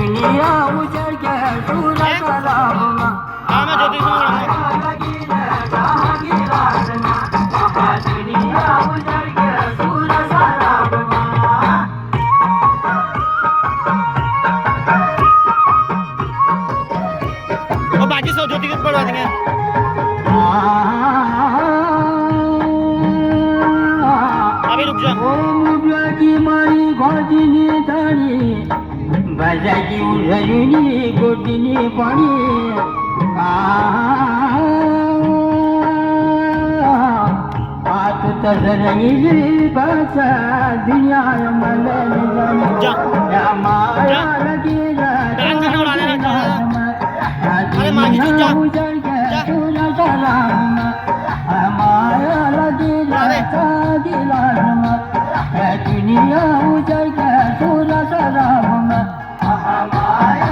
दुनिया उजड़ के सूरत राम मैं ज्योति दुनिया उजड़ के सूरत राम और बाकी सब ज्योति के पढ़वा देंगे अभी रुक जा की मारी घोड़नी धानी बाजाकी उझलनी गोडनी पानी हाथ तजरंगी बसा दुनिया मन जा माया लगी अरे माँ की चुप जा उजड़ के सूरत राम माया लगी दिलाम दुनिया उजड़ के सूरत राम माया